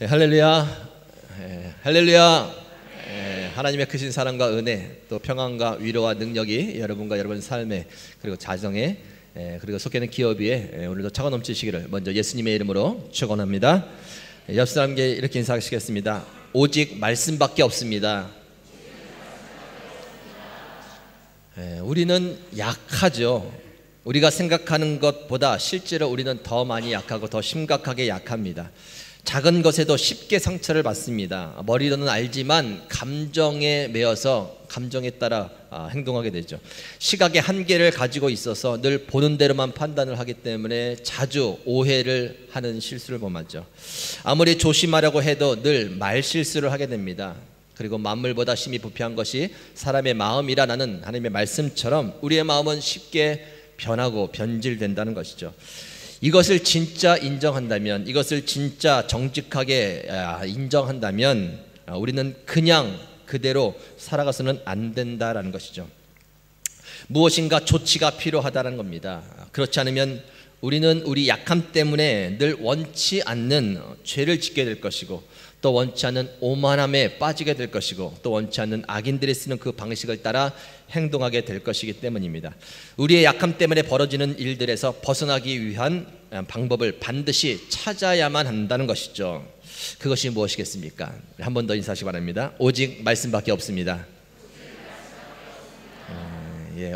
네, 할렐루야. 할렐루야. 하나님의 크신 사랑과 은혜, 또 평안과 위로와 능력이 여러분과 여러분 삶에, 그리고 자정에, 그리고 속해 있는 기업 위에 오늘도 차고 넘치시기를 먼저 예수님의 이름으로 축원합니다. 옆 사람에게 이렇게 인사하시겠습니다. 오직 말씀밖에 없습니다. 우리는 약하죠. 우리가 생각하는 것보다 실제로 우리는 더 많이 약하고 더 심각하게 약합니다. 작은 것에도 쉽게 상처를 받습니다. 머리로는 알지만 감정에 매여서 감정에 따라 행동하게 되죠. 시각의 한계를 가지고 있어서 늘 보는 대로만 판단을 하기 때문에 자주 오해를 하는 실수를 범하죠. 아무리 조심하려고 해도 늘 말실수를 하게 됩니다. 그리고 만물보다 심히 부패한 것이 사람의 마음이라는 하나님의 말씀처럼 우리의 마음은 쉽게 변하고 변질된다는 것이죠. 이것을 진짜 인정한다면, 이것을 진짜 정직하게 인정한다면 우리는 그냥 그대로 살아가서는 안 된다라는 것이죠. 무엇인가 조치가 필요하다는 겁니다. 그렇지 않으면 우리는 우리 약함 때문에 늘 원치 않는 죄를 짓게 될 것이고, 또 원치 않는 오만함에 빠지게 될 것이고, 또 원치 않는 악인들이 쓰는 그 방식을 따라 행동하게 될 것이기 때문입니다. 우리의 약함 때문에 벌어지는 일들에서 벗어나기 위한 방법을 반드시 찾아야만 한다는 것이죠. 그것이 무엇이겠습니까? 한 번 더 인사하시기 바랍니다. 오직 말씀밖에 없습니다.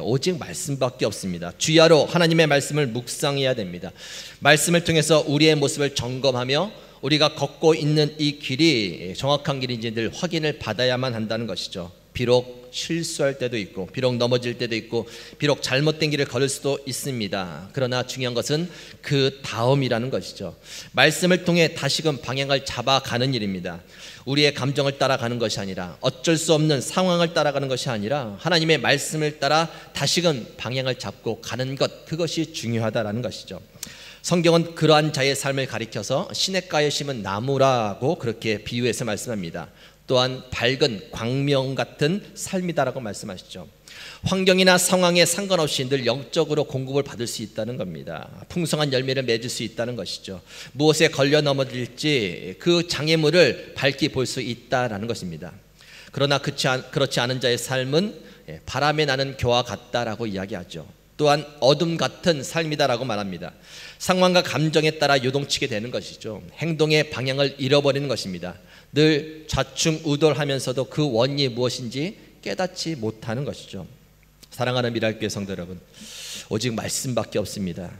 오직 말씀밖에 없습니다. 주야로 하나님의 말씀을 묵상해야 됩니다. 말씀을 통해서 우리의 모습을 점검하며 우리가 걷고 있는 이 길이 정확한 길인지 늘 확인을 받아야만 한다는 것이죠. 비록 실수할 때도 있고, 비록 넘어질 때도 있고, 비록 잘못된 길을 걸을 수도 있습니다. 그러나 중요한 것은 그 다음이라는 것이죠. 말씀을 통해 다시금 방향을 잡아가는 일입니다. 우리의 감정을 따라가는 것이 아니라, 어쩔 수 없는 상황을 따라가는 것이 아니라 하나님의 말씀을 따라 다시금 방향을 잡고 가는 것, 그것이 중요하다는 것이죠. 성경은 그러한 자의 삶을 가리켜서 시냇가에 심은 나무라고 그렇게 비유해서 말씀합니다. 또한 밝은 광명 같은 삶이다라고 말씀하시죠. 환경이나 상황에 상관없이 늘 영적으로 공급을 받을 수 있다는 겁니다. 풍성한 열매를 맺을 수 있다는 것이죠. 무엇에 걸려 넘어질지 그 장애물을 밝히 볼 수 있다라는 것입니다. 그러나 그렇지 않은 자의 삶은 바람에 나는 겨와 같다라고 이야기하죠. 또한 어둠 같은 삶이다라고 말합니다. 상황과 감정에 따라 요동치게 되는 것이죠. 행동의 방향을 잃어버리는 것입니다. 늘 좌충우돌하면서도 그 원인이 무엇인지 깨닫지 못하는 것이죠. 사랑하는 미랄교회 성도 여러분, 오직 말씀밖에 없습니다.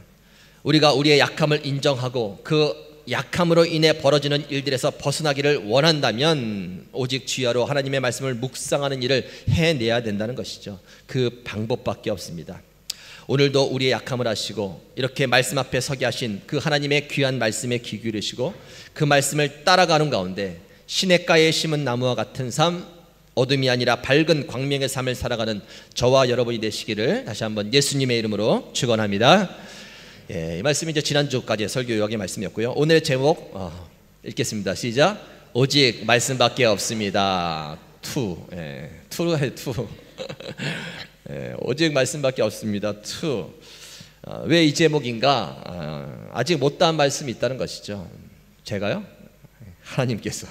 우리가 우리의 약함을 인정하고 그 약함으로 인해 벌어지는 일들에서 벗어나기를 원한다면 오직 주야로 하나님의 말씀을 묵상하는 일을 해내야 된다는 것이죠. 그 방법밖에 없습니다. 오늘도 우리의 약함을 아시고 이렇게 말씀 앞에 서게 하신 그 하나님의 귀한 말씀에 귀 기울이시고 그 말씀을 따라가는 가운데 시냇가에 심은 나무와 같은 삶, 어둠이 아니라 밝은 광명의 삶을 살아가는 저와 여러분이 되시기를 다시 한번 예수님의 이름으로 축원합니다. 이 말씀이 이제 지난주까지의 설교 요약의 말씀이었고요. 오늘의 제목 읽겠습니다. 시작. 오직 말씀밖에 없습니다. 오직 말씀밖에 없습니다. 왜 이 제목인가? 아직 못다한 말씀이 있다는 것이죠. 제가요? 하나님께서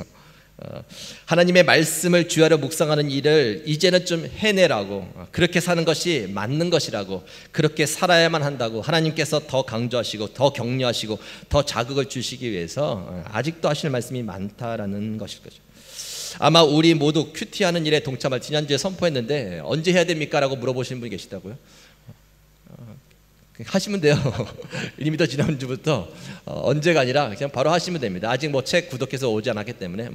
하나님의 말씀을 주야로 묵상하는 일을 이제는 좀 해내라고, 그렇게 사는 것이 맞는 것이라고, 그렇게 살아야만 한다고 하나님께서 더 강조하시고 더 격려하시고 더 자극을 주시기 위해서 아직도 하실 말씀이 많다라는 것일 거죠. 아마 우리 모두 큐티하는 일에 동참할, 지난주에 선포했는데 언제 해야 됩니까? 라고 물어보시는 분이 계시다고요. 하시면 돼요. 이미 더 지난주부터 언제가 아니라 그냥 바로 하시면 됩니다. 아직 뭐 책 구독해서 오지 않았기 때문에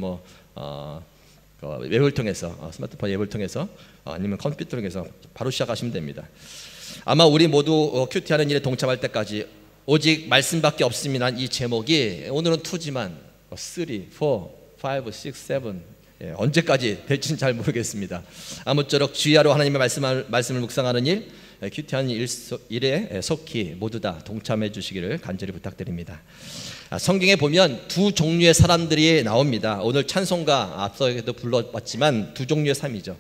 웹을 통해서, 스마트폰 앱을 통해서 아니면 컴퓨터를 통해서 바로 시작하시면 됩니다. 아마 우리 모두 큐티하는 일에 동참할 때까지 오직 말씀밖에 없습니다. 이 제목이 오늘은 2지만 3, 4, 5, 6, 7 언제까지 될지는 잘 모르겠습니다. 아무쪼록 주야로 하나님의 말씀을 묵상하는 일, 큐티하는 일에 속히 모두 다 동참해 주시기를 간절히 부탁드립니다. 성경에 보면 두 종류의 사람들이 나옵니다. 오늘 찬송가 앞서에도 불러봤지만 두 종류의 삶이죠.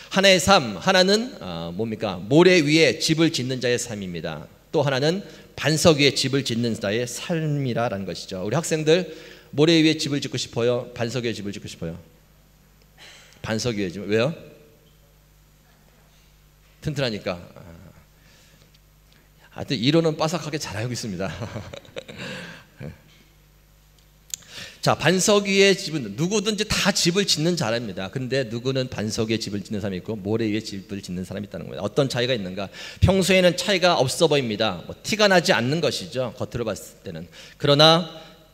하나의 삶, 하나는 뭡니까? 모래 위에 집을 짓는 자의 삶입니다. 또 하나는 반석 위에 집을 짓는 자의 삶이라는 것이죠. 우리 학생들 모래 위에 집을 짓고 싶어요? 반석 위에 집을 짓고 싶어요? 반석 위에 집. 왜요? 튼튼하니까. 하여튼 이론은 빠삭하게 잘 알고 있습니다. 자, 반석 위에 집은 누구든지 다 집을 짓는 잘합니다. 근데 누구는 반석 위에 집을 짓는 사람이 있고 모래 위에 집을 짓는 사람이 있다는 거예요. 어떤 차이가 있는가? 평소에는 차이가 없어 보입니다. 티가 나지 않는 것이죠, 겉으로 봤을 때는. 그러나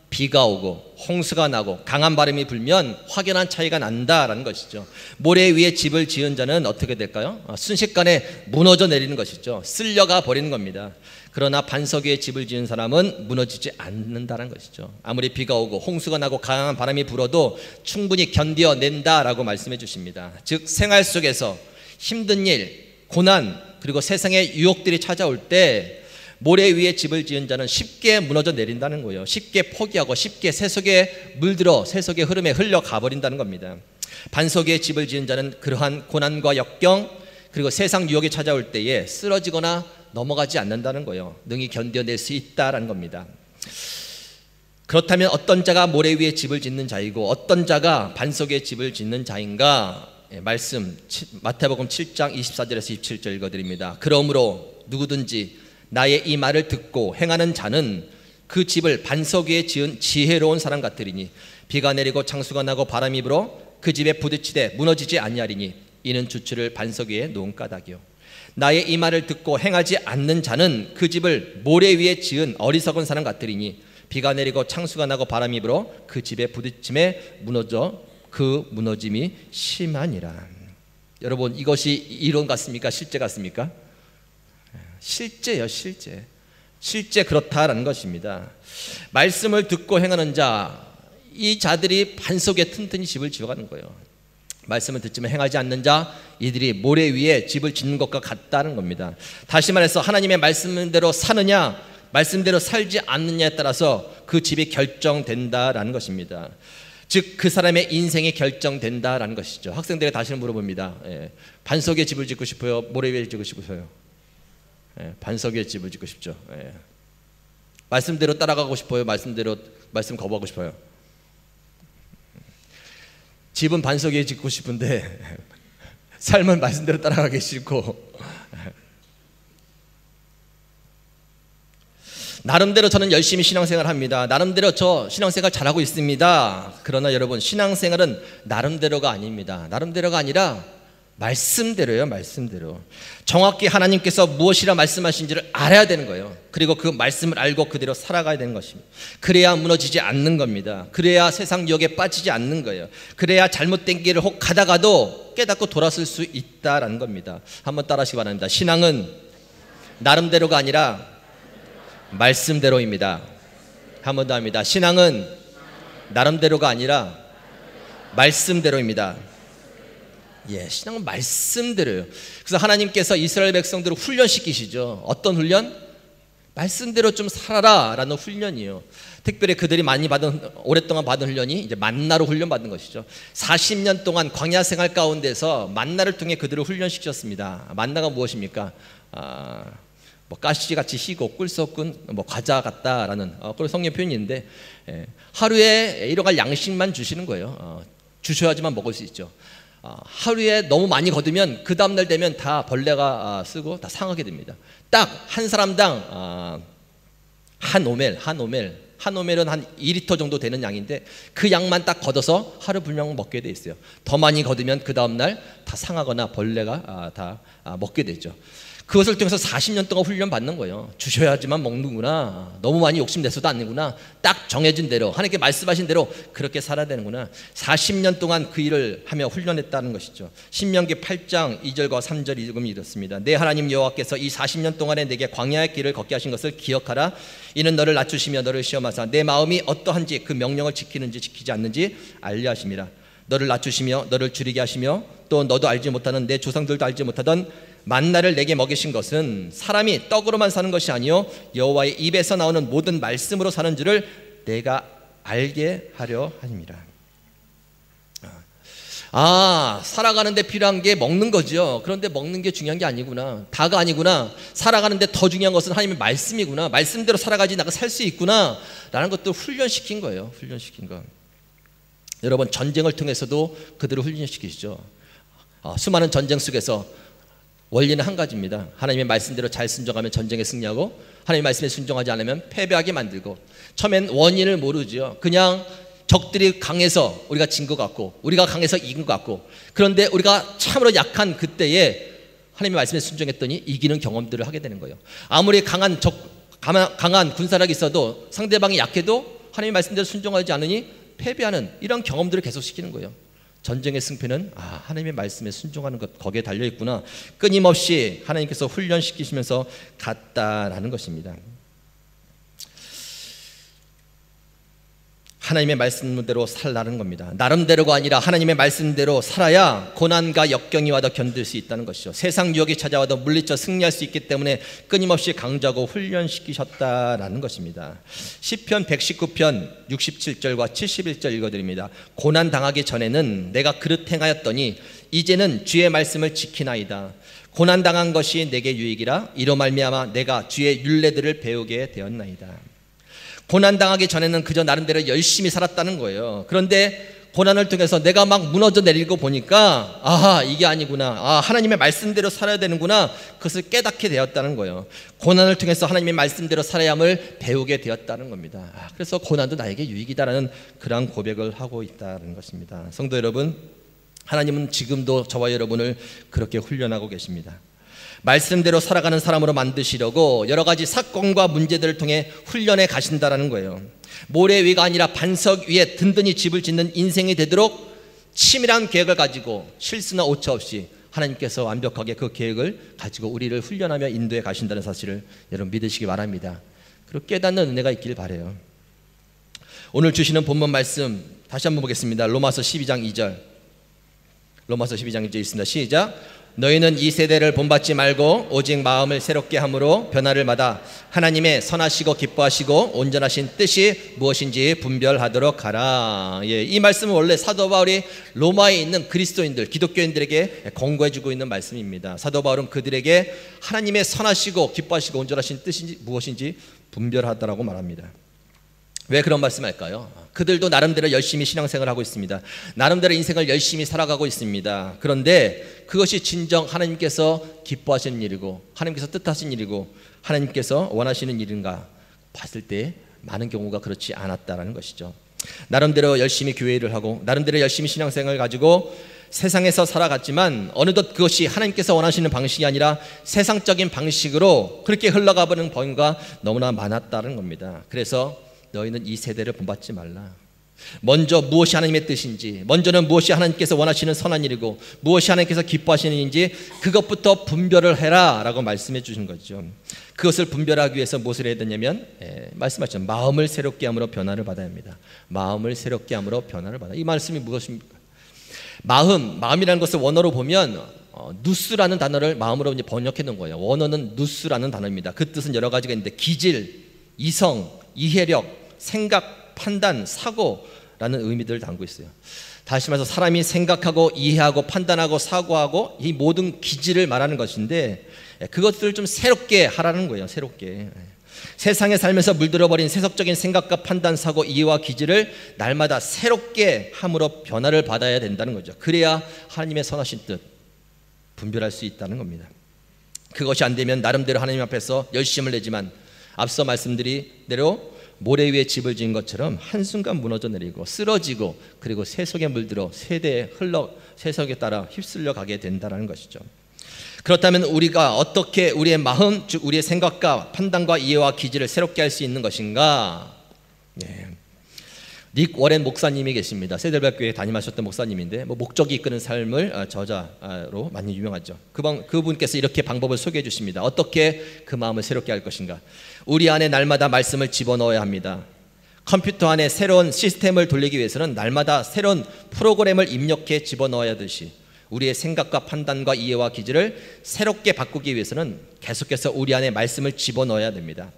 비가 오고 홍수가 나고 강한 바람이 불면 확연한 차이가 난다라는 것이죠. 모래 위에 집을 지은 자는 어떻게 될까요? 순식간에 무너져 내리는 것이죠. 쓸려가 버리는 겁니다. 그러나 반석 위에 집을 지은 사람은 무너지지 않는다는 것이죠. 아무리 비가 오고 홍수가 나고 강한 바람이 불어도 충분히 견뎌낸다라고 말씀해 주십니다. 즉 생활 속에서 힘든 일, 고난, 그리고 세상의 유혹들이 찾아올 때 모래 위에 집을 지은 자는 쉽게 무너져 내린다는 거예요. 쉽게 포기하고 쉽게 세속에 물들어 세속의 흐름에 흘러가 버린다는 겁니다. 반석 위에 집을 지은 자는 그러한 고난과 역경 그리고 세상 유혹이 찾아올 때에 쓰러지거나 넘어가지 않는다는 거예요. 능히 견뎌낼 수 있다라는 겁니다. 그렇다면 어떤 자가 모래 위에 집을 짓는 자이고 어떤 자가 반석 위에 집을 짓는 자인가? 말씀 마태복음 7장 24절에서 27절 읽어드립니다. 그러므로 누구든지 나의 이 말을 듣고 행하는 자는 그 집을 반석 위에 지은 지혜로운 사람 같으리니 비가 내리고 창수가 나고 바람이 불어 그 집에 부딪히되 무너지지 아니하리니 이는 주추를 반석 위에 놓은 까닭이요. 나의 이 말을 듣고 행하지 않는 자는 그 집을 모래 위에 지은 어리석은 사람 같으리니 비가 내리고 창수가 나고 바람이 불어 그 집에 부딪힘에 무너져 그 무너짐이 심하니라. 여러분, 이것이 이론 같습니까? 실제 같습니까? 실제요, 실제 그렇다라는 것입니다. 말씀을 듣고 행하는 자, 이 자들이 반석 위에 튼튼히 집을 지어가는 거예요. 말씀을 듣지만 행하지 않는 자, 이들이 모래 위에 집을 짓는 것과 같다는 겁니다. 다시 말해서 하나님의 말씀대로 사느냐 말씀대로 살지 않느냐에 따라서 그 집이 결정된다라는 것입니다. 즉 그 사람의 인생이 결정된다라는 것이죠. 학생들에게 다시 물어봅니다. 반석 위에 집을 짓고 싶어요? 모래 위에 짓고 싶으세요? 반석 위에 집을 짓고 싶죠. 말씀대로 따라가고 싶어요? 말씀 거부하고 싶어요? 집은 반석 위에 짓고 싶은데 삶은 말씀대로 따라가기 싫고, 나름대로 저는 열심히 신앙생활을 합니다. 나름대로 저 신앙생활 잘하고 있습니다. 그러나 여러분, 신앙생활은 나름대로가 아닙니다. 나름대로가 아니라 말씀대로예요. 말씀대로. 정확히 하나님께서 무엇이라 말씀하신지를 알아야 되는 거예요. 그리고 그 말씀을 알고 그대로 살아가야 되는 것입니다. 그래야 무너지지 않는 겁니다. 그래야 세상 유혹에 빠지지 않는 거예요. 그래야 잘못된 길을 혹 가다가도 깨닫고 돌아설 수 있다라는 겁니다. 한번 따라하시기 바랍니다. 신앙은 나름대로가 아니라 말씀대로입니다. 한 번 더 합니다. 신앙은 나름대로가 아니라 말씀대로입니다. 신앙은 말씀대로예요. 그래서 하나님께서 이스라엘 백성들을 훈련시키시죠. 어떤 훈련? 말씀대로 좀 살아라 라는 훈련이에요. 특별히 그들이 오랫동안 받은 훈련이 이제 만나로 훈련받는 것이죠. 40년 동안 광야 생활 가운데서 만나를 통해 그들을 훈련시켰습니다. 만나가 무엇입니까? 가시같이 희고 꿀 섞은 과자 같다라는 그런 성경 표현인데, 하루에 일용할 양식만 주시는 거예요. 주셔야지만 먹을 수 있죠. 하루에 너무 많이 거두면 그 다음날 되면 다 벌레가 쓰고 다 상하게 됩니다. 딱 한 사람당 한 오멜은 한 2리터 정도 되는 양인데 그 양만 딱 걷어서 하루 분명 먹게 돼 있어요. 더 많이 거두면 그 다음날 다 상하거나 벌레가 다 먹게 되죠. 그것을 통해서 40년 동안 훈련받는 거예요. 주셔야지만 먹는구나. 너무 많이 욕심내서도 않는구나. 딱 정해진 대로 하나님께 말씀하신 대로 그렇게 살아야 되는구나. 40년 동안 그 일을 하며 훈련했다는 것이죠. 신명기 8장 2절과 3절 읽으면 이렇습니다. 내 하나님 여호와께서 이 40년 동안에 내게 광야의 길을 걷게 하신 것을 기억하라. 이는 너를 낮추시며 너를 시험하사 내 마음이 어떠한지 그 명령을 지키는지 지키지 않는지 알려 하심이라. 너를 낮추시며 너를 줄이게 하시며 또 너도 알지 못하는 내 조상들도 알지 못하던 만나를 내게 먹이신 것은 사람이 떡으로만 사는 것이 아니요 여호와의 입에서 나오는 모든 말씀으로 사는 줄을 내가 알게 하려 함이라. 살아가는데 필요한 게 먹는 거죠. 그런데 먹는 게 중요한 게 아니구나. 다가 아니구나. 살아가는데 더 중요한 것은 하나님의 말씀이구나. 말씀대로 살아가지 내가 살 수 있구나 라는 것도 훈련시킨 거예요. 훈련시킨 거. 여러분, 전쟁을 통해서도 그들을 훈련시키시죠. 수많은 전쟁 속에서 원리는 한 가지입니다. 하나님의 말씀대로 잘 순종하면 전쟁에 승리하고, 하나님의 말씀에 순종하지 않으면 패배하게 만들고. 처음엔 원인을 모르죠. 그냥 적들이 강해서 우리가 진 것 같고, 우리가 강해서 이긴 것 같고, 그런데 우리가 참으로 약한 그때에 하나님의 말씀에 순종했더니 이기는 경험들을 하게 되는 거예요. 아무리 강한 군사력이 있어도 상대방이 약해도 하나님의 말씀대로 순종하지 않으니 패배하는 이런 경험들을 계속시키는 거예요. 전쟁의 승패는 하나님의 말씀에 순종하는 것, 거기에 달려있구나, 끊임없이 하나님께서 훈련시키시면서 갔다라는 것입니다. 하나님의 말씀대로 살라는 겁니다. 나름대로가 아니라 하나님의 말씀대로 살아야 고난과 역경이 와도 견딜 수 있다는 것이죠. 세상 유혹이 찾아와도 물리쳐 승리할 수 있기 때문에 끊임없이 강조하고 훈련시키셨다라는 것입니다. 시편 119편 67절과 71절 읽어드립니다. 고난 당하기 전에는 내가 그릇 행하였더니 이제는 주의 말씀을 지키나이다. 고난 당한 것이 내게 유익이라. 이로 말미암아 내가 주의 율례들을 배우게 되었나이다. 고난당하기 전에는 그저 나름대로 열심히 살았다는 거예요. 그런데 고난을 통해서 내가 막 무너져 내리고 보니까 이게 아니구나, 하나님의 말씀대로 살아야 되는구나, 그것을 깨닫게 되었다는 거예요. 고난을 통해서 하나님의 말씀대로 살아야 함을 배우게 되었다는 겁니다. 그래서 고난도 나에게 유익이다라는 그런 고백을 하고 있다는 것입니다. 성도 여러분, 하나님은 지금도 저와 여러분을 그렇게 훈련하고 계십니다. 말씀대로 살아가는 사람으로 만드시려고 여러 가지 사건과 문제들을 통해 훈련해 가신다라는 거예요. 모래 위가 아니라 반석 위에 든든히 집을 짓는 인생이 되도록 치밀한 계획을 가지고 실수나 오차 없이 하나님께서 완벽하게 그 계획을 가지고 우리를 훈련하며 인도해 가신다는 사실을 여러분 믿으시기 바랍니다. 그리고 깨닫는 은혜가 있길 바라요. 오늘 주시는 본문 말씀 다시 한번 보겠습니다. 로마서 12장 2절. 로마서 12장 2절 있습니다. 시작. 너희는 이 세대를 본받지 말고 오직 마음을 새롭게 함으로 변화를 받아 하나님의 선하시고 기뻐하시고 온전하신 뜻이 무엇인지 분별하도록 하라. 이 말씀은 원래 사도 바울이 로마에 있는 그리스도인들, 기독교인들에게 권고해주고 있는 말씀입니다. 사도 바울은 그들에게 하나님의 선하시고 기뻐하시고 온전하신 뜻이 무엇인지 분별하다라고 말합니다. 왜 그런 말씀을 할까요? 그들도 나름대로 열심히 신앙생활을 하고 있습니다. 나름대로 인생을 열심히 살아가고 있습니다. 그런데 그것이 진정 하나님께서 기뻐하시는 일이고 하나님께서 뜻하신 일이고 하나님께서 원하시는 일인가 봤을 때 많은 경우가 그렇지 않았다라는 것이죠. 나름대로 열심히 교회를 하고 나름대로 열심히 신앙생활을 가지고 세상에서 살아갔지만 어느덧 그것이 하나님께서 원하시는 방식이 아니라 세상적인 방식으로 그렇게 흘러가 버리는 경우가 너무나 많았다는 겁니다. 그래서 너희는 이 세대를 본받지 말라. 먼저 무엇이 하나님의 뜻인지, 먼저는 무엇이 하나님께서 원하시는 선한 일이고 무엇이 하나님께서 기뻐하시는 일인지 그것부터 분별을 해라 라고 말씀해 주신 거죠. 그것을 분별하기 위해서 무엇을 해야 되냐면 말씀하셨죠. 마음을 새롭게 함으로 변화를 받아야 합니다. 마음을 새롭게 함으로 변화를 받아. 이 말씀이 무엇입니까? 마음이라는 것을 원어로 보면 누스라는 단어를 마음으로 이제 번역해 놓은 거예요. 원어는 누스라는 단어입니다. 그 뜻은 여러 가지가 있는데 기질, 이성, 이해력, 생각, 판단, 사고라는 의미들을 담고 있어요. 다시 말해서 사람이 생각하고 이해하고 판단하고 사고하고 이 모든 기질을 말하는 것인데 그것들을 좀 새롭게 하라는 거예요. 새롭게. 세상에 살면서 물들어버린 세속적인 생각과 판단, 사고, 이해와 기질을 날마다 새롭게 함으로 변화를 받아야 된다는 거죠. 그래야 하나님의 선하신 뜻 분별할 수 있다는 겁니다. 그것이 안 되면 나름대로 하나님 앞에서 열심을 내지만 앞서 말씀드린 대로 모래 위에 집을 지은 것처럼 한순간 무너져 내리고 쓰러지고 그리고 세속에 물들어 세속에 따라 휩쓸려 가게 된다는 것이죠. 그렇다면 우리가 어떻게 우리의 마음, 즉 우리의 생각과 판단과 이해와 기질을 새롭게 할 수 있는 것인가? 닉 워렌 목사님이 계십니다. 세델berg 교회에 담임하셨던 목사님인데 목적이 이끄는 삶을 저자로 많이 유명하죠. 그분께서 이렇게 방법을 소개해 주십니다. 어떻게 그 마음을 새롭게 할 것인가? 우리 안에 날마다 말씀을 집어넣어야 합니다. 컴퓨터 안에 새로운 시스템을 돌리기 위해서는 날마다 새로운 프로그램을 입력해 집어넣어야 하듯이 우리의 생각과 판단과 이해와 기질을 새롭게 바꾸기 위해서는 계속해서 우리 안에 말씀을 집어넣어야 됩니다.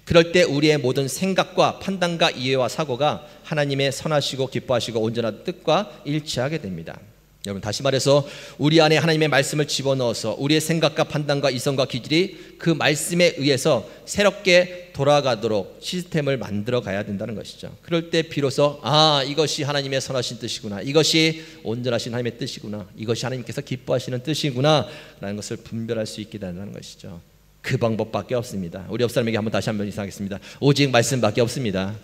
그럴 때 우리의 모든 생각과 판단과 이해와 사고가 하나님의 선하시고 기뻐하시고 온전한 뜻과 일치하게 됩니다. 여러분, 다시 말해서 우리 안에 하나님의 말씀을 집어넣어서 우리의 생각과 판단과 이성과 기질이 그 말씀에 의해서 새롭게 돌아가도록 시스템을 만들어 가야 된다는 것이죠. 그럴 때 비로소 이것이 하나님의 선하신 뜻이구나, 이것이 온전하신 하나님의 뜻이구나, 이것이 하나님께서 기뻐하시는 뜻이구나 라는 것을 분별할 수 있게 된다는 것이죠. 그 방법밖에 없습니다. 우리 옆 사람에게 한번 다시 한번 인사하겠습니다. 오직 말씀밖에 없습니다.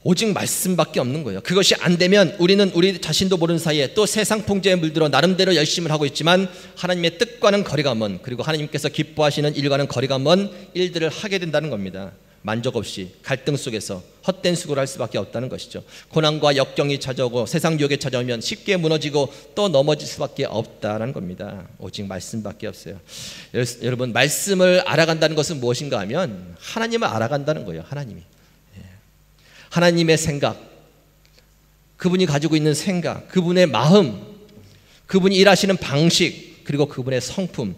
오직 말씀밖에 없는 거예요. 그것이 안 되면 우리는 우리 자신도 모르는 사이에 또 세상 풍조에 물들어 나름대로 열심을 하고 있지만 하나님의 뜻과는 거리가 먼, 그리고 하나님께서 기뻐하시는 일과는 거리가 먼 일들을 하게 된다는 겁니다. 만족 없이 갈등 속에서 헛된 수고를 할 수밖에 없다는 것이죠. 고난과 역경이 찾아오고 세상 유혹이 찾아오면 쉽게 무너지고 또 넘어질 수밖에 없다는 겁니다. 오직 말씀밖에 없어요. 여러분, 말씀을 알아간다는 것은 무엇인가 하면 하나님을 알아간다는 거예요. 하나님의 생각, 그분이 가지고 있는 생각, 그분의 마음, 그분이 일하시는 방식, 그리고 그분의 성품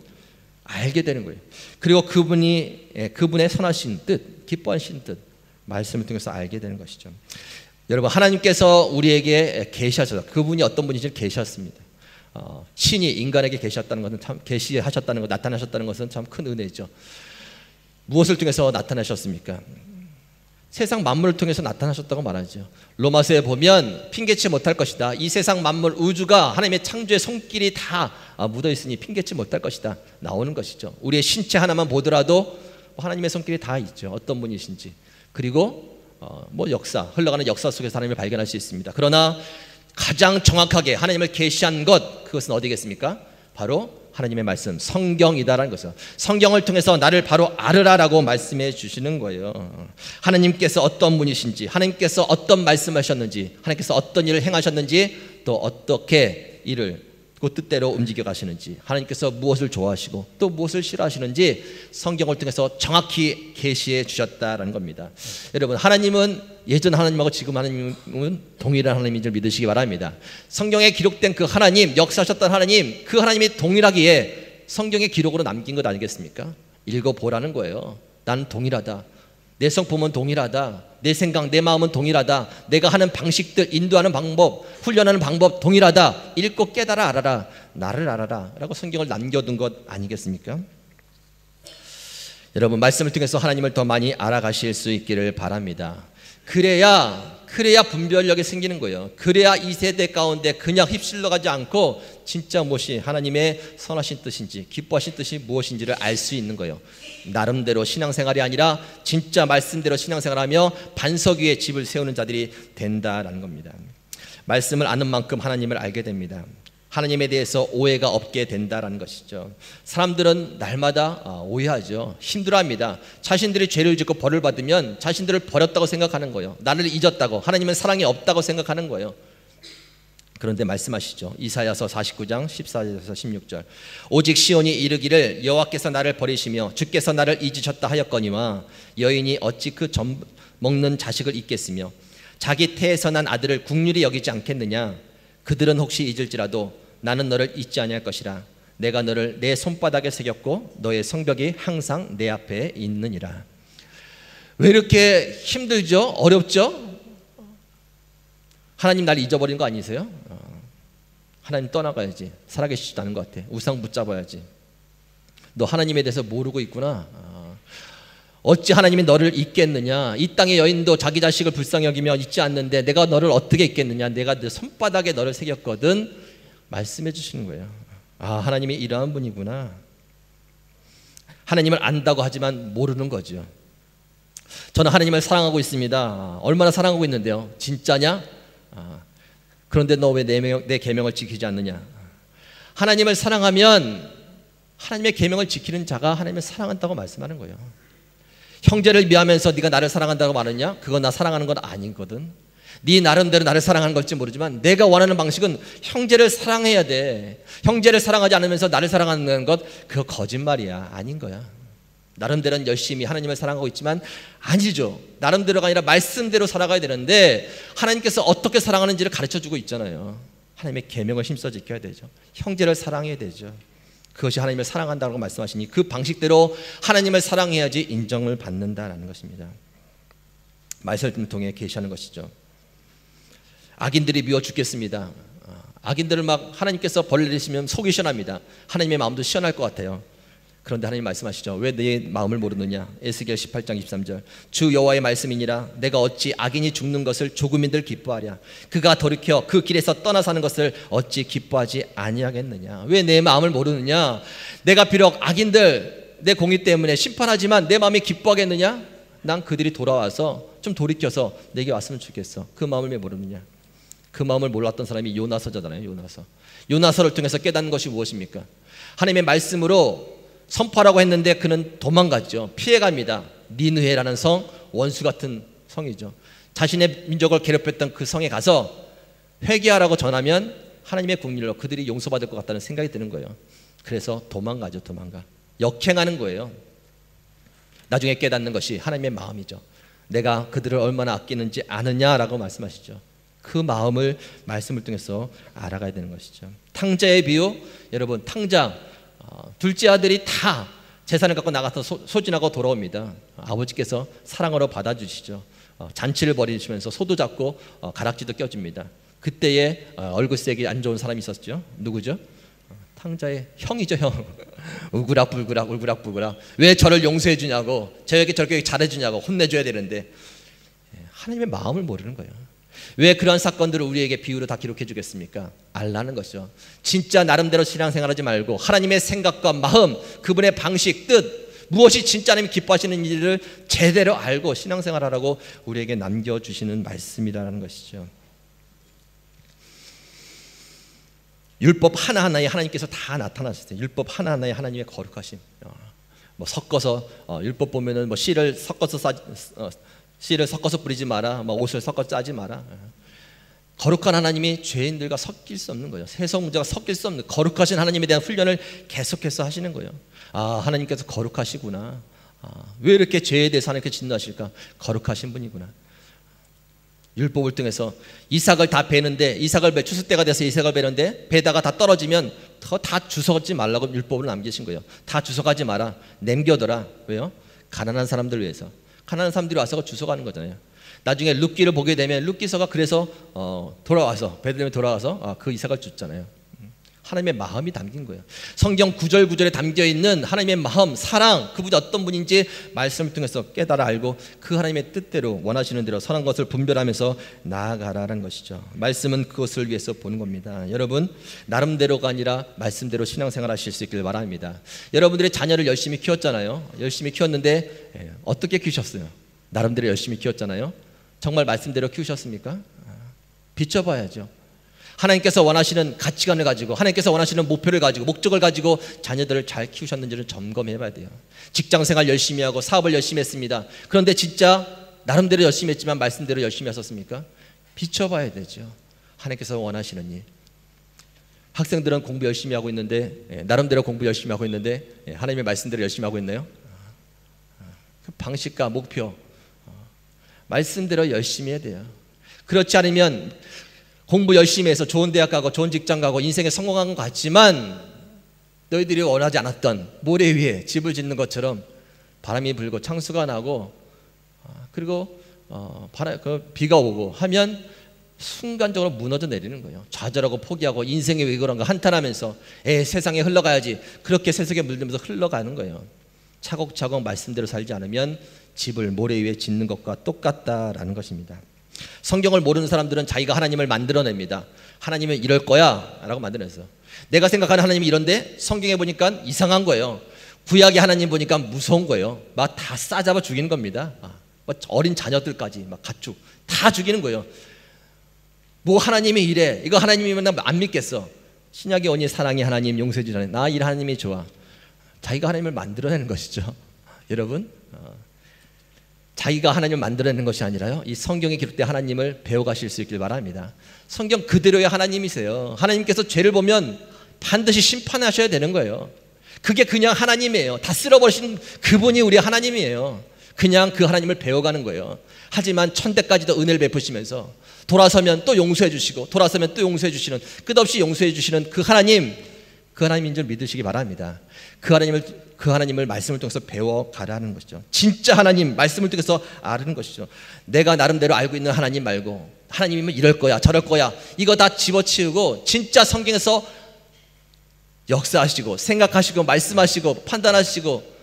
알게 되는 거예요. 그리고 그분의 선하신 뜻, 기뻐하신 뜻, 말씀을 통해서 알게 되는 것이죠. 여러분, 하나님께서 우리에게 계시하셔서 그분이 어떤 분인지를 계시했습니다. 신이 인간에게 계시했다는 것은 참, 계시하셨다는 것, 나타나셨다는 것은 참 큰 은혜죠. 무엇을 통해서 나타나셨습니까? 세상 만물을 통해서 나타나셨다고 말하죠. 로마서에 보면 핑계치 못할 것이다. 이 세상 만물 우주가 하나님의 창조의 손길이 다 묻어있으니 핑계치 못할 것이다. 나오는 것이죠. 우리의 신체 하나만 보더라도 하나님의 손길이 다 있죠. 어떤 분이신지. 그리고 흘러가는 역사 속에서 하나님을 발견할 수 있습니다. 그러나 가장 정확하게 하나님을 계시한 것, 그것은 어디겠습니까? 바로 하나님의 말씀, 성경이다라는 것이죠. 성경을 통해서 나를 바로 알으라라고 말씀해 주시는 거예요. 하나님께서 어떤 분이신지, 하나님께서 어떤 말씀하셨는지, 하나님께서 어떤 일을 행하셨는지, 또 어떻게 일을 그 뜻대로 움직여 가시는지, 하나님께서 무엇을 좋아하시고 또 무엇을 싫어하시는지 성경을 통해서 정확히 계시해 주셨다라는 겁니다. 여러분, 하나님은 예전 하나님하고 지금 하나님은 동일한 하나님인 줄 믿으시기 바랍니다. 성경에 기록된 그 하나님, 역사하셨던 하나님, 그 하나님이 동일하기에 성경의 기록으로 남긴 것 아니겠습니까? 읽어보라는 거예요. 나는 동일하다. 내 성품은 동일하다. 내 생각, 내 마음은 동일하다. 내가 하는 방식들, 인도하는 방법, 훈련하는 방법 동일하다. 읽고 깨달아 알아라. 나를 알아라 라고 성경을 남겨둔 것 아니겠습니까? 여러분, 말씀을 통해서 하나님을 더 많이 알아가실 수 있기를 바랍니다. 그래야 분별력이 생기는 거예요. 그래야 이 세대 가운데 그냥 휩쓸려 가지 않고 진짜 무엇이 하나님의 선하신 뜻인지, 기뻐하신 뜻이 무엇인지를 알 수 있는 거예요. 나름대로 신앙생활이 아니라 진짜 말씀대로 신앙생활하며 반석 위에 집을 세우는 자들이 된다라는 겁니다. 말씀을 아는 만큼 하나님을 알게 됩니다. 하나님에 대해서 오해가 없게 된다라는 것이죠. 사람들은 날마다 오해하죠. 힘들어합니다. 자신들이 죄를 짓고 벌을 받으면 자신들을 버렸다고 생각하는 거예요. 나를 잊었다고, 하나님은 사랑이 없다고 생각하는 거예요. 그런데 말씀하시죠. 이사야서 49장 14절에서 16절. 오직 시온이 이르기를 여호와께서 나를 버리시며 주께서 나를 잊으셨다 하였거니와 여인이 어찌 그 젖 먹는 자식을 잊겠으며 자기 태에서 난 아들을 국률이 여기지 않겠느냐. 그들은 혹시 잊을지라도 나는 너를 잊지 아니할 것이라. 내가 너를 내 손바닥에 새겼고 너의 성벽이 항상 내 앞에 있느니라. 왜 이렇게 힘들죠? 어렵죠? 하나님 날 잊어버린 거 아니세요? 하나님 떠나가야지. 살아계시지도 않은 것 같아. 우상 붙잡아야지. 너 하나님에 대해서 모르고 있구나. 어찌 하나님이 너를 잊겠느냐. 이 땅의 여인도 자기 자식을 불쌍히 여기며 잊지 않는데 내가 너를 어떻게 잊겠느냐. 내가 내 손바닥에 너를 새겼거든. 말씀해 주시는 거예요. 하나님이 이러한 분이구나. 하나님을 안다고 하지만 모르는 거죠. 저는 하나님을 사랑하고 있습니다. 얼마나 사랑하고 있는데요. 진짜냐? 그런데 너 왜 내 계명을 지키지 않느냐? 하나님을 사랑하면 하나님의 계명을 지키는 자가 하나님을 사랑한다고 말씀하는 거예요. 형제를 미워하면서 네가 나를 사랑한다고 말하냐? 그건 나 사랑하는 건 아니거든. 네 나름대로 나를 사랑하는 걸지 모르지만 내가 원하는 방식은 형제를 사랑해야 돼. 형제를 사랑하지 않으면서 나를 사랑하는 것, 그거 거짓말이야. 아닌 거야. 나름대로는 열심히 하나님을 사랑하고 있지만 아니죠. 나름대로가 아니라 말씀대로 살아가야 되는데 하나님께서 어떻게 사랑하는지를 가르쳐주고 있잖아요. 하나님의 계명을 힘써 지켜야 되죠. 형제를 사랑해야 되죠. 그것이 하나님을 사랑한다고 말씀하시니 그 방식대로 하나님을 사랑해야지 인정을 받는다라는 것입니다. 말씀을 통해 계시하는 것이죠. 악인들이 미워 죽겠습니다. 악인들을 막 하나님께서 벌 내리시면 속이 시원합니다. 하나님의 마음도 시원할 것 같아요. 그런데 하나님 말씀하시죠. 왜 내 마음을 모르느냐. 에스겔 18장 23절. 주 여호와의 말씀이니라. 내가 어찌 악인이 죽는 것을 조금인들 기뻐하랴. 그가 돌이켜 그 길에서 떠나 사는 것을 어찌 기뻐하지 아니하겠느냐. 왜 내 마음을 모르느냐. 내가 비록 악인들 내 공의 때문에 심판하지만 내 마음이 기뻐하겠느냐. 난 그들이 돌아와서 좀 돌이켜서 내게 왔으면 좋겠어. 그 마음을 왜 모르느냐. 그 마음을 몰랐던 사람이 요나서잖아요. 요나서를 통해서 깨닫는 것이 무엇입니까? 하나님의 말씀으로 선포하라고 했는데 그는 도망갔죠. 피해갑니다. 니느헤라는 성, 원수 같은 성이죠. 자신의 민족을 괴롭혔던 그 성에 가서 회개하라고 전하면 하나님의 국리로 그들이 용서받을 것 같다는 생각이 드는 거예요. 그래서 도망가죠. 역행하는 거예요. 나중에 깨닫는 것이 하나님의 마음이죠. 내가 그들을 얼마나 아끼는지 아느냐라고 말씀하시죠. 그 마음을 말씀을 통해서 알아가야 되는 것이죠. 탕자의 비유, 여러분 탕자 둘째 아들이 다 재산을 갖고 나가서 소진하고 돌아옵니다. 아버지께서 사랑으로 받아주시죠. 잔치를 벌이시면서 소도 잡고 가락지도 껴줍니다. 그때에 얼굴색이 안 좋은 사람이 있었죠. 누구죠? 탕자의 형이죠. 형. 울그락불그락 왜 저를 용서해 주냐고, 저에게 저렇게 잘해주냐고 혼내줘야 되는데 하나님의 마음을 모르는 거예요. 왜 그런 사건들을 우리에게 비유로 다 기록해 주겠습니까? 알라는 것이죠. 진짜 나름대로 신앙생활하지 말고 하나님의 생각과 마음, 그분의 방식, 뜻, 무엇이 진짜 하나님 기뻐하시는 일을 제대로 알고 신앙생활하라고 우리에게 남겨주시는 말씀이라는 것이죠. 율법 하나하나에 하나님께서 다 나타나셨어요. 율법 하나하나에 하나님의 거룩하심. 뭐 섞어서 율법 보면은 뭐 씨를 섞어서 뿌리지 마라. 뭐 옷을 섞어서 짜지 마라. 거룩한 하나님이 죄인들과 섞일 수 없는 거예요. 세속문제가 섞일 수 없는 거룩하신 하나님에 대한 훈련을 계속해서 하시는 거예요. 아, 하나님께서 거룩하시구나. 왜 이렇게 죄에 대해서 하나님께 진노하실까? 거룩하신 분이구나. 율법을 통해서 이삭을 다 베는데, 이삭을 추수 때가 돼서 이삭을 베는데 베다가 다 떨어지면 다 주워가지 말라고 율법을 남기신 거예요. 다 주워가지 마라. 남겨둬라. 왜요? 가난한 사람들 위해서. 가난한 사람들이 와서 주워가는 거잖아요. 나중에 룻기를 보게 되면 룻기서가 그래서 돌아와서 베들레헴에 돌아와서 그 이삭을 줬잖아요. 하나님의 마음이 담긴 거예요. 성경 구절구절에 담겨있는 하나님의 마음, 사랑, 그분이 어떤 분인지 말씀을 통해서 깨달아 알고 그 하나님의 뜻대로 원하시는 대로 선한 것을 분별하면서 나아가라는 것이죠. 말씀은 그것을 위해서 보는 겁니다. 여러분, 나름대로가 아니라 말씀대로 신앙생활 하실 수 있길 바랍니다. 여러분들의 자녀를 열심히 키웠잖아요. 열심히 키웠는데 어떻게 키우셨어요? 나름대로 열심히 키웠잖아요. 정말 말씀대로 키우셨습니까? 비춰봐야죠. 하나님께서 원하시는 가치관을 가지고, 하나님께서 원하시는 목표를 가지고, 목적을 가지고 자녀들을 잘 키우셨는지를 점검해 봐야 돼요. 직장생활 열심히 하고 사업을 열심히 했습니다. 그런데 진짜 나름대로 열심히 했지만 말씀대로 열심히 하셨습니까? 비춰봐야 되죠. 하나님께서 원하시는 일. 학생들은 공부 열심히 하고 있는데, 나름대로 공부 열심히 하고 있는데 하나님의 말씀대로 열심히 하고 있나요? 그 방식과 목표, 말씀대로 열심히 해야 돼요. 그렇지 않으면 공부 열심히 해서 좋은 대학 가고 좋은 직장 가고 인생에 성공한 것 같지만 너희들이 원하지 않았던 모래 위에 집을 짓는 것처럼 바람이 불고 창수가 나고 그리고 비가 오고 하면 순간적으로 무너져 내리는 거예요. 좌절하고 포기하고 인생이 왜 그런가 한탄하면서 세상에 흘러가야지, 그렇게 세속에 물들면서 흘러가는 거예요. 차곡차곡 말씀대로 살지 않으면 집을 모래 위에 짓는 것과 똑같다라는 것입니다. 성경을 모르는 사람들은 자기가 하나님을 만들어냅니다. 하나님은 이럴 거야 라고 만들어냈어요. 내가 생각하는 하나님이 이런데 성경에 보니까 이상한 거예요. 구약의 하나님 보니까 무서운 거예요. 막 다 싸잡아 죽이는 겁니다. 어린 자녀들까지 막 가축 다 죽이는 거예요. 뭐 하나님이 이래, 이거 하나님이면 나 안 믿겠어. 신약의 언니 사랑의 하나님, 용서해 주잖아요. 나 이 하나님이 좋아. 자기가 하나님을 만들어내는 것이죠. 여러분, 자기가 하나님을 만들어내는 것이 아니라요, 이 성경에 기록된 하나님을 배워가실 수 있길 바랍니다. 성경 그대로의 하나님이세요. 하나님께서 죄를 보면 반드시 심판하셔야 되는 거예요. 그게 그냥 하나님이에요. 다 쓸어버리신 그분이 우리 하나님이에요. 그냥 그 하나님을 배워가는 거예요. 하지만 천대까지도 은혜를 베푸시면서 돌아서면 또 용서해 주시고 돌아서면 또 용서해 주시는, 끝없이 용서해 주시는 그 하나님인 줄 믿으시기 바랍니다. 그 하나님을 말씀을 통해서 배워가라는 것이죠. 진짜 하나님 말씀을 통해서 아는 것이죠. 내가 나름대로 알고 있는 하나님 말고 하나님이면 이럴 거야 저럴 거야 이거 다 집어치우고 진짜 성경에서 역사하시고 생각하시고 말씀하시고 판단하시고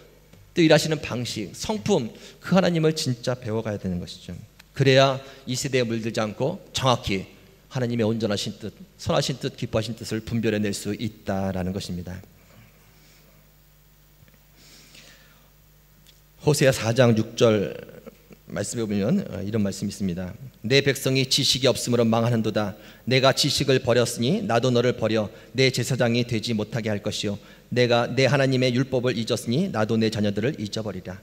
또 일하시는 방식, 성품, 그 하나님을 진짜 배워가야 되는 것이죠. 그래야 이 시대에 물들지 않고 정확히 하나님의 온전하신 뜻, 선하신 뜻, 기뻐하신 뜻을 분별해낼 수 있다라는 것입니다. 호세아 4장 6절 말씀해 보면 이런 말씀이 있습니다. 내 백성이 지식이 없으므로 망하는도다. 내가 지식을 버렸으니 나도 너를 버려 내 제사장이 되지 못하게 할 것이요 내가 내 하나님의 율법을 잊었으니 나도 내 자녀들을 잊어버리라.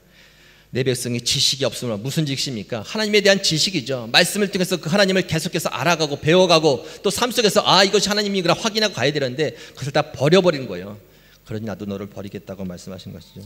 내 백성이 지식이 없으므로, 무슨 지식입니까? 하나님에 대한 지식이죠. 말씀을 통해서 그 하나님을 계속해서 알아가고 배워가고 또 삶 속에서 이것이 하나님이구나 확인하고 가야 되는데 그것을 다 버려버린 거예요. 그러니 나도 너를 버리겠다고 말씀하신 것이죠.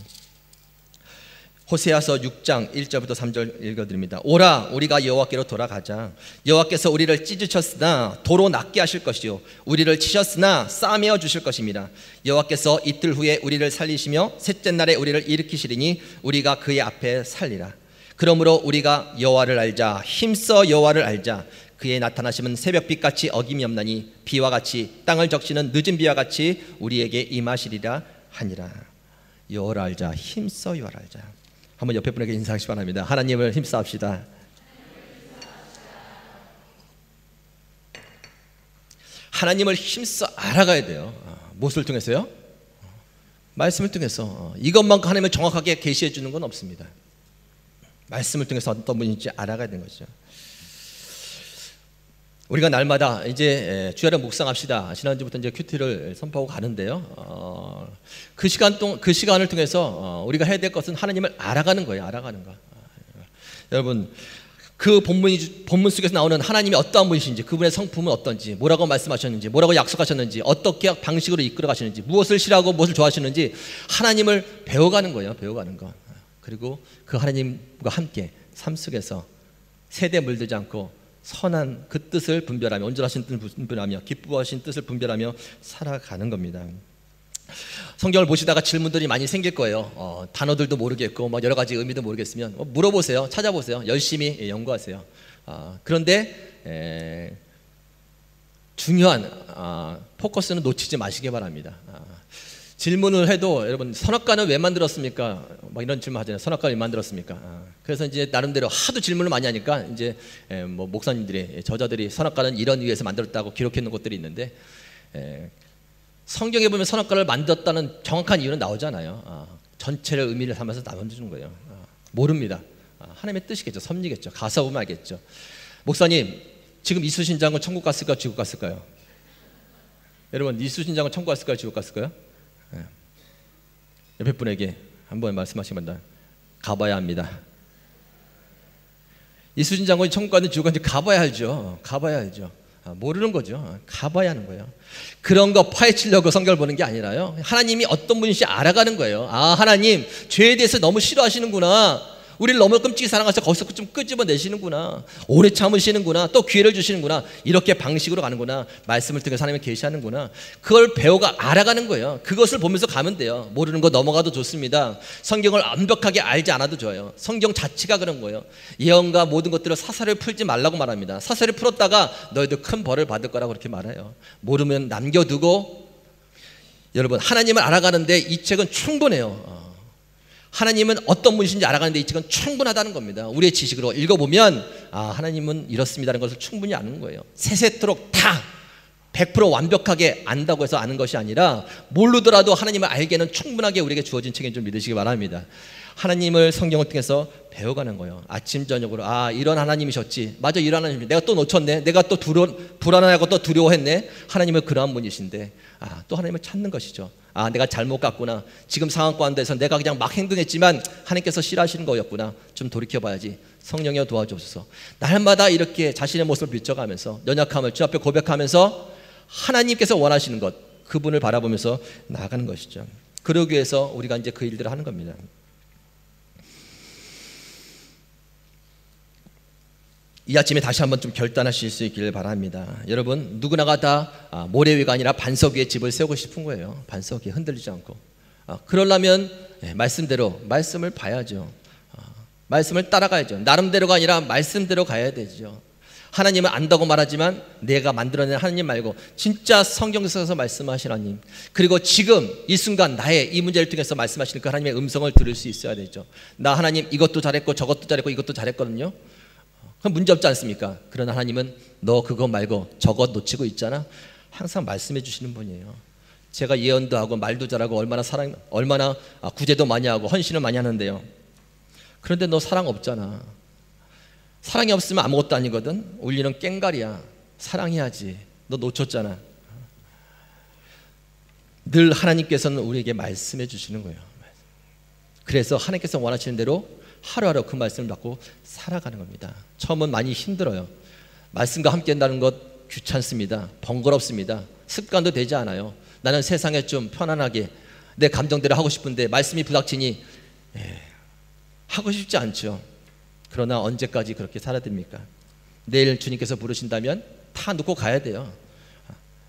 호세아서 6장 1절부터 3절 읽어드립니다. 오라 우리가 여호와께로 돌아가자. 여호와께서 우리를 찢으셨으나 도로 낫게 하실 것이요 우리를 치셨으나 싸매어 주실 것입니다. 여호와께서 이틀 후에 우리를 살리시며 셋째 날에 우리를 일으키시리니 우리가 그의 앞에 살리라. 그러므로 우리가 여호와를 알자. 힘써 여호와를 알자. 그의 나타나심은 새벽빛같이 어김이 없나니 비와 같이 땅을 적시는 늦은 비와 같이 우리에게 임하시리라 하니라. 여호와를 알자. 힘써 여호와를 알자. 한번 옆에 분에게 인사하시기 바랍니다. 하나님을 힘써합시다. 하나님을 힘써 알아가야 돼요. 무엇을 통해서요? 말씀을 통해서. 이것만큼 하나님을 정확하게 계시해 주는 건 없습니다. 말씀을 통해서 어떤 분인지 알아가야 되는 것이죠. 우리가 날마다 이제 주야를 묵상합시다. 지난주부터 이제 큐티를 선포하고 가는데요. 그 시간을 통해서 우리가 해야 될 것은 하나님을 알아가는 거예요. 알아가는 거. 여러분, 그 본문 속에서 나오는 하나님이 어떠한 분이신지, 그분의 성품은 어떤지, 뭐라고 말씀하셨는지, 뭐라고 약속하셨는지, 어떻게 방식으로 이끌어 가시는지, 무엇을 싫어하고 무엇을 좋아하시는지 하나님을 배워가는 거예요. 배워가는 거. 그리고 그 하나님과 함께 삶 속에서 세대 물들지 않고 선한 그 뜻을 분별하며, 온전하신 뜻을 분별하며, 기뻐하신 뜻을 분별하며 살아가는 겁니다. 성경을 보시다가 질문들이 많이 생길 거예요. 단어들도 모르겠고 여러 가지 의미도 모르겠으면 물어보세요. 찾아보세요. 열심히 연구하세요. 그런데 중요한 포커스는 놓치지 마시기 바랍니다. 질문을 해도 여러분 선악과는 왜 만들었습니까? 이런 질문 하잖아요. 선악과를 왜 만들었습니까? 그래서 이제 나름대로 하도 질문을 많이 하니까 이제 목사님들이, 저자들이 선악과는 이런 이유에서 만들었다고 기록해 놓은 것들이 있는데 성경에 보면 선악과를 만들었다는 정확한 이유는 나오잖아요. 전체를 의미를 삼아서 나눠주는 거예요. 모릅니다. 하나님의 뜻이겠죠. 섭리겠죠. 가사 보면 알겠죠. 목사님, 지금 이수신 장군 천국 갔을까요? 지옥 갔을까요? 여러분, 이수신 장군 천국 갔을까요? 지옥 갔을까요? 옆에 분에게 한번 말씀하시기 바랍니다. 가봐야 합니다. 이수진 장군이 천국 가는 지옥 가는지 가봐야 알죠. 가봐야 알죠. 모르는 거죠. 가봐야 하는 거예요. 그런 거 파헤치려고 성경을 보는 게 아니라요, 하나님이 어떤 분이신지 알아가는 거예요. 하나님 죄에 대해서 너무 싫어하시는구나. 우리를 너무 끔찍이 사랑하셔서 거기서 좀 끄집어내시는구나. 오래 참으시는구나. 또 기회를 주시는구나. 이렇게 방식으로 가는구나. 말씀을 통해서 하나님을 계시하는구나. 그걸 배워가 알아가는 거예요. 그것을 보면서 가면 돼요. 모르는 거 넘어가도 좋습니다. 성경을 완벽하게 알지 않아도 좋아요. 성경 자체가 그런 거예요. 예언과 모든 것들을 사설을 풀지 말라고 말합니다. 사설을 풀었다가 너희들 큰 벌을 받을 거라고 그렇게 말해요. 모르면 남겨두고, 여러분, 하나님을 알아가는데 이 책은 충분해요. 하나님은 어떤 분이신지 알아가는데 이 책은 충분하다는 겁니다. 우리의 지식으로 읽어보면 하나님은 이렇습니다라는 것을 충분히 아는 거예요. 세세토록 다 100% 완벽하게 안다고 해서 아는 것이 아니라 모르더라도 하나님을 알기에는 충분하게 우리에게 주어진 책인 줄 믿으시기 바랍니다. 하나님을 성경을 통해서 배워가는 거예요. 아침 저녁으로 이런 하나님이셨지. 맞아, 이런 하나님. 내가 또 놓쳤네. 내가 또 불안하고 또 두려워했네. 하나님은 그러한 분이신데 또 하나님을 찾는 것이죠. 내가 잘못 갔구나. 지금 상황 가운데서 내가 그냥 막 행동했지만 하나님께서 싫어하시는 거였구나. 좀 돌이켜봐야지. 성령이여 도와주옵소서. 날마다 이렇게 자신의 모습을 비춰가면서 연약함을 주 앞에 고백하면서 하나님께서 원하시는 것, 그분을 바라보면서 나아가는 것이죠. 그러기 위해서 우리가 이제 그 일들을 하는 겁니다. 이 아침에 다시 한번 좀 결단하실 수 있기를 바랍니다. 여러분, 누구나가 다 모래 위가 아니라 반석 위에 집을 세우고 싶은 거예요. 반석 위에 흔들리지 않고. 그러려면 말씀대로 말씀을 봐야죠. 말씀을 따라가야죠. 나름대로가 아니라 말씀대로 가야 되죠. 하나님은 안다고 말하지만 내가 만들어낸 하나님 말고 진짜 성경에서 말씀하신 하나님, 그리고 지금 이 순간 나의 이 문제를 통해서 말씀하시는 그 하나님의 음성을 들을 수 있어야 되죠. 나 하나님 이것도 잘했고 저것도 잘했고 이것도 잘했거든요. 그럼 문제 없지 않습니까? 그러나 하나님은 너 그거 말고 저것 놓치고 있잖아. 항상 말씀해 주시는 분이에요. 제가 예언도 하고 말도 잘하고 얼마나 구제도 많이 하고 헌신을 많이 하는데요. 그런데 너 사랑 없잖아. 사랑이 없으면 아무것도 아니거든. 울리는 꽹가리야. 사랑해야지. 너 놓쳤잖아. 늘 하나님께서는 우리에게 말씀해 주시는 거예요. 그래서 하나님께서 원하시는 대로 하루하루 그 말씀을 받고 살아가는 겁니다. 처음은 많이 힘들어요. 말씀과 함께 한다는 것 귀찮습니다. 번거롭습니다. 습관도 되지 않아요. 나는 세상에 좀 편안하게 내 감정대로 하고 싶은데 말씀이 부닥치니 하고 싶지 않죠. 그러나 언제까지 그렇게 살아야 됩니까? 내일 주님께서 부르신다면 다 놓고 가야 돼요.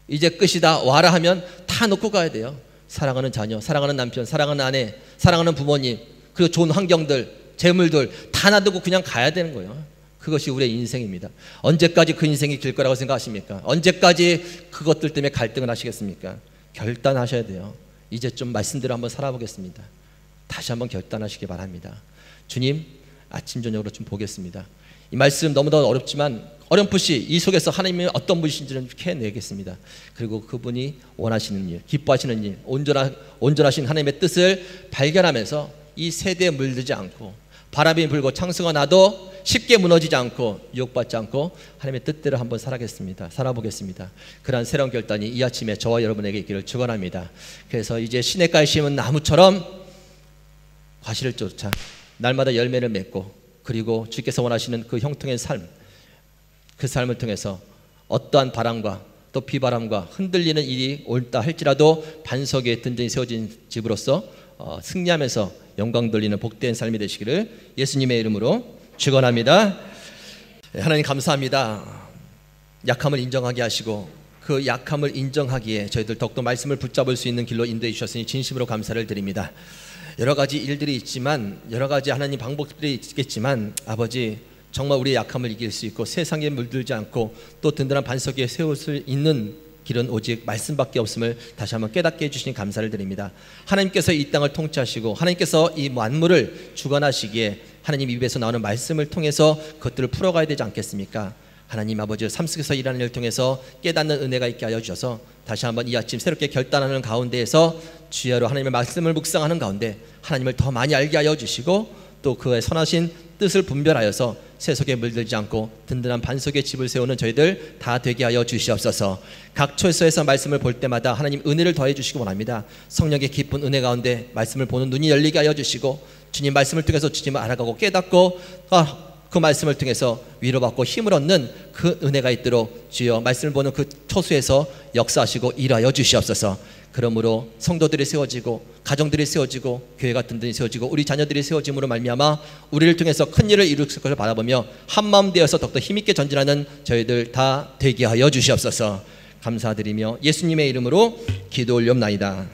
이제 끝이다 와라 하면 다 놓고 가야 돼요. 사랑하는 자녀, 사랑하는 남편, 사랑하는 아내, 사랑하는 부모님, 그리고 좋은 환경들, 재물들 다 놔두고 그냥 가야 되는 거예요. 그것이 우리의 인생입니다. 언제까지 그 인생이 길 거라고 생각하십니까? 언제까지 그것들 때문에 갈등을 하시겠습니까? 결단하셔야 돼요. 이제 좀 말씀대로 한번 살아보겠습니다. 다시 한번 결단하시기 바랍니다. 주님, 아침 저녁으로 좀 보겠습니다. 이 말씀 너무나 어렵지만 어렴풋이 이 속에서 하나님이 어떤 분이신지는 캐내겠습니다. 그리고 그분이 원하시는 일, 기뻐하시는 일, 온전하신 하나님의 뜻을 발견하면서 이 세대에 물들지 않고 바람이 불고 창수가 나도 쉽게 무너지지 않고 유혹받지 않고 하나님의 뜻대로 한번 살아보겠습니다. 그러한 새로운 결단이 이 아침에 저와 여러분에게 있기를 축원합니다. 그래서 이제 시냇가에 심은 나무처럼 과실을 쫓아 날마다 열매를 맺고, 그리고 주께서 원하시는 그 형통의 삶, 그 삶을 통해서 어떠한 바람과 또 비바람과 흔들리는 일이 올다 할지라도 반석 위에 든든히 세워진 집으로서 승리하면서 영광 돌리는 복된 삶이 되시기를 예수님의 이름으로 축원합니다. 하나님 감사합니다. 약함을 인정하게 하시고 그 약함을 인정하기에 저희들 더욱더 말씀을 붙잡을 수 있는 길로 인도해 주셨으니 진심으로 감사를 드립니다. 여러 가지 일들이 있지만, 여러 가지 하나님 방법들이 있겠지만, 아버지 정말 우리의 약함을 이길 수 있고 세상에 물들지 않고 또 든든한 반석 위에 세울 수 있는 길은 오직 말씀밖에 없음을 다시 한번 깨닫게 해주시니 감사를 드립니다. 하나님께서 이 땅을 통치하시고 하나님께서 이 만물을 주관하시기에 하나님 입에서 나오는 말씀을 통해서 그것들을 풀어가야 되지 않겠습니까? 하나님 아버지 삶 속에서 일하는 일을 통해서 깨닫는 은혜가 있게 하여 주셔서 다시 한번 이 아침 새롭게 결단하는 가운데에서 주야로 하나님의 말씀을 묵상하는 가운데 하나님을 더 많이 알게 하여 주시고 또 그의 선하신 뜻을 분별하여서 세속에 물들지 않고 든든한 반석의 집을 세우는 저희들 다 되게 하여 주시옵소서. 각 처소에서 말씀을 볼 때마다 하나님 은혜를 더해 주시기 원합니다. 성령의 깊은 은혜 가운데 말씀을 보는 눈이 열리게 하여 주시고 주님 말씀을 통해서 주님을 알아가고 깨닫고 그 말씀을 통해서 위로받고 힘을 얻는 그 은혜가 있도록 주여 말씀을 보는 그 처소에서 역사하시고 일하여 주시옵소서. 그러므로 성도들이 세워지고 가정들이 세워지고 교회가 든든히 세워지고 우리 자녀들이 세워짐으로 말미암아 우리를 통해서 큰 일을 이룰 것을 바라보며 한마음 되어서 더욱더 힘있게 전진하는 저희들 다 되게 하여 주시옵소서. 감사드리며 예수님의 이름으로 기도 올리옵나이다.